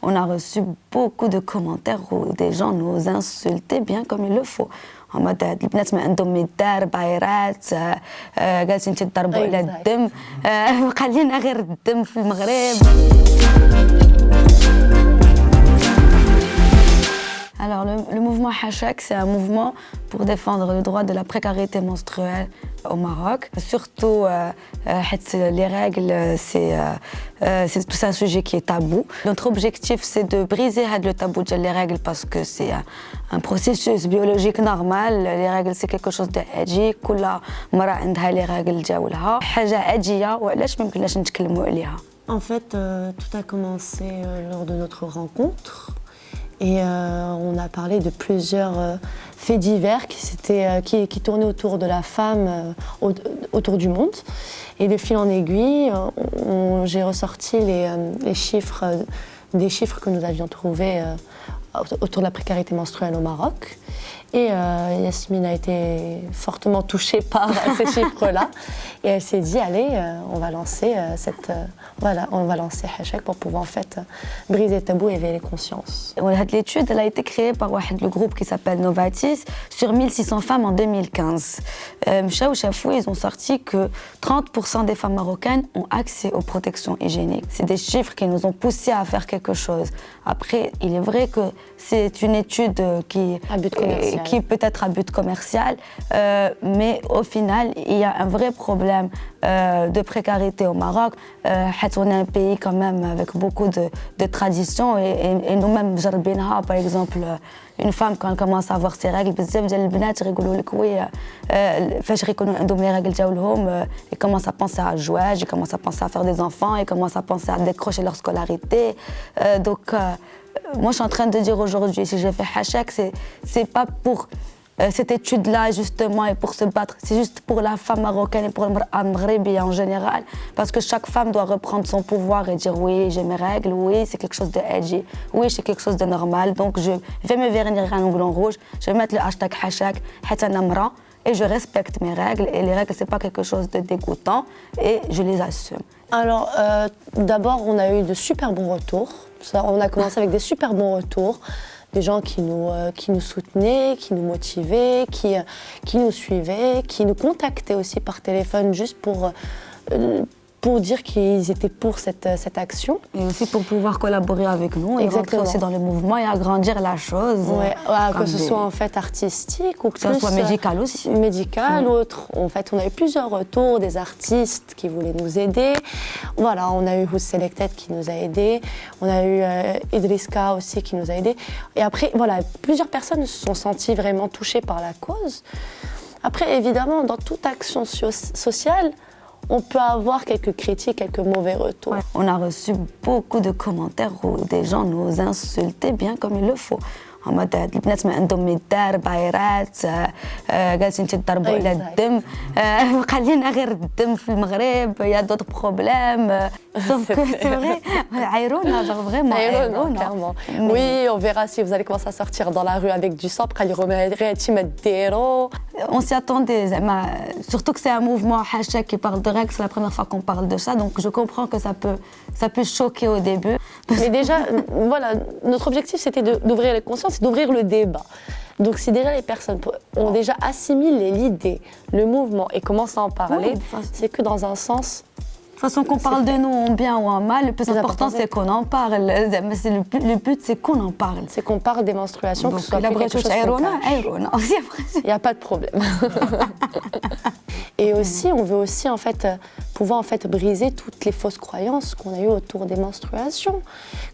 On a reçu beaucoup de commentaires où des gens nous insultaient bien comme il le faut. En mode البنات ما عندهم مدار بايرات جالسين تضربوا على الدم خلينا غير الدم في المغرب. Alors le mouvement Hachek, c'est un mouvement pour défendre le droit de la précarité menstruelle au Maroc. Surtout les règles, c'est tout un sujet qui est tabou. Notre objectif, c'est de briser le tabou des règles parce que c'est un processus biologique normal. Les règles, c'est quelque chose de edgy. كل مرة عندها les règles جاولها حاجة edgy وعلاش ما يمكنناش نتكلموا عليها. En fait, tout a commencé lors de notre rencontre. Et on a parlé de plusieurs faits divers qui tournaient autour de la femme, autour du monde. Et de fil en aiguille, j'ai ressorti les chiffres, des chiffres que nous avions trouvés autour de la précarité menstruelle au Maroc. Et Yasmine a été fortement touchée par ces chiffres-là. Et elle s'est dit, allez, on va lancer Hachek pour pouvoir en fait briser le tabou et éveiller les consciences. L'étude elle a été créée par le groupe qui s'appelle Novatis sur 1600 femmes en 2015. Ils ont sorti que 30% des femmes marocaines ont accès aux protections hygiéniques. C'est des chiffres qui nous ont poussés à faire quelque chose. Après, il est vrai que c'est une étude qui peut être à but commercial, mais au final, il y a un vrai problème de précarité au Maroc. On est un pays quand même avec beaucoup de traditions et nous-mêmes, par exemple, une femme quand elle commence à avoir ses règles, ils commencent à penser à jouer, ils commencent à penser à faire des enfants, ils commencent à penser à décrocher leur scolarité. Moi, je suis en train de dire aujourd'hui, si j'ai fait Hachek, c'est pas pour cette étude-là, justement, et pour se battre. C'est juste pour la femme marocaine et pour le Maghrebi en général. Parce que chaque femme doit reprendre son pouvoir et dire oui, j'ai mes règles, oui, c'est quelque chose de edgy, oui, c'est quelque chose de normal. Donc, je vais me vernir un ongle en rouge, je vais mettre le hashtag Hachek, Hatanamra, et je respecte mes règles. Et les règles, c'est pas quelque chose de dégoûtant, et je les assume. Alors, d'abord, on a eu de super bons retours. On a commencé avec des super bons retours. Des gens qui nous soutenaient, qui nous motivaient, qui nous suivaient, qui nous contactaient aussi par téléphone juste pour dire qu'ils étaient pour cette action. Et aussi pour pouvoir collaborer avec nous et rentrer aussi dans le mouvement et agrandir la chose. Ouais, que ce soit en fait artistique ou que ce soit médical aussi. Médical, autre. En fait, on a eu plusieurs retours, des artistes qui voulaient nous aider. Voilà, on a eu Who's Selected qui nous a aidés. On a eu Idriska aussi qui nous a aidés. Et après, voilà, plusieurs personnes se sont senties vraiment touchées par la cause. Après, évidemment, dans toute action sociale, on peut avoir quelques critiques, quelques mauvais retours. Ouais. On a reçu beaucoup de commentaires où des gens nous insultaient bien comme il le faut. En mode البنات ما عندهم مدار بايرات جالسين تضربوا على الدم خلينا غير الدم في المغرب il y a d'autres problèmes sauf que c'est vrai عايرونا genre vraiment عايرونا clairement. Oui, on verra si vous allez commencer à sortir dans la rue avec du sang on s'y attendait surtout que c'est un mouvement Hachek qui parle de règles, c'est la première fois qu'on parle de ça, donc je comprends que ça peut choquer au début. Mais déjà voilà, notre objectif c'était d'ouvrir les consciences, c'est d'ouvrir le débat. Donc si déjà les personnes ont déjà assimilé l'idée, le mouvement et commencent à en parler, c'est que dans un sens... De toute façon, qu'on parle de nous en bien ou en mal, le plus important c'est qu'on en parle. Le but c'est qu'on en parle. C'est qu'on parle des menstruations, que ce soit quelque chose il n'y a pas de problème. Et aussi, on veut aussi en fait pouvoir en fait briser toutes les fausses croyances qu'on a eues autour des menstruations,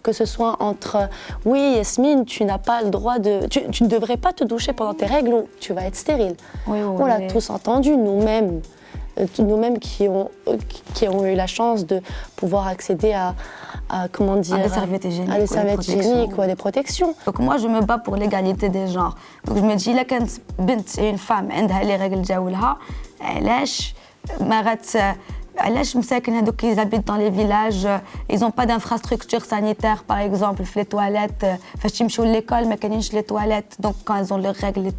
que ce soit entre oui Yasmine, tu n'as pas le droit de, tu ne devrais pas te doucher pendant tes règles ou tu vas être stérile. Oui, on l'a tous entendu, nous-mêmes qui ont eu la chance de pouvoir accéder à comment dire, à des serviettes hygiéniques ou à des protections. Donc moi je me bats pour l'égalité des genres. Donc je me dis là quand une femme عندها les règles ديالها علاش ما علاش مساكن هذوك ils habitent dans les villages, ils n'ont pas d'infrastructure sanitaire par exemple les toilettes فاش يمشيو l'école ما كاينينش les toilettes, donc quand elles ont leurs règles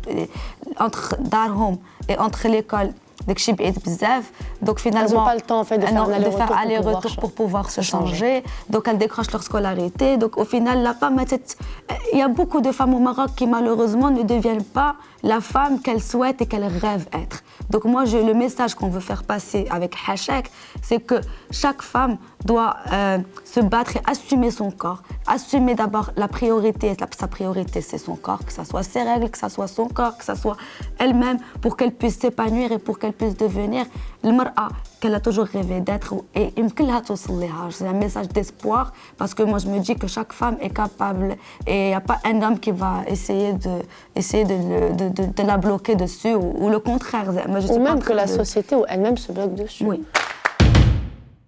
entre دارهم et entre l'école داك الشيء بعيد بزاف donc finalement elles n'ont pas le temps en fait de faire un aller-retour pour pouvoir se changer donc elles décrochent leur scolarité donc au final la femme il y a beaucoup de femmes au Maroc qui malheureusement ne deviennent pas la femme qu'elles souhaitent et qu'elles rêvent être donc moi le message qu'on veut faire passer avec Hachek c'est que chaque femme doit se battre et assumer son corps assumer d'abord la priorité sa priorité c'est son corps que ça soit ses règles que ça soit son corps que ça soit elle-même pour qu'elle puisse s'épanouir et pour qu'elle puisse devenir المرأة qu'elle a toujours rêvé d'être et يمكنلها توصل لها c'est un message d'espoir parce que moi je me dis que chaque femme est capable et il n'y a pas un homme qui va essayer de la bloquer dessus ou le contraire ou même que la société ou elle-même se bloque dessus oui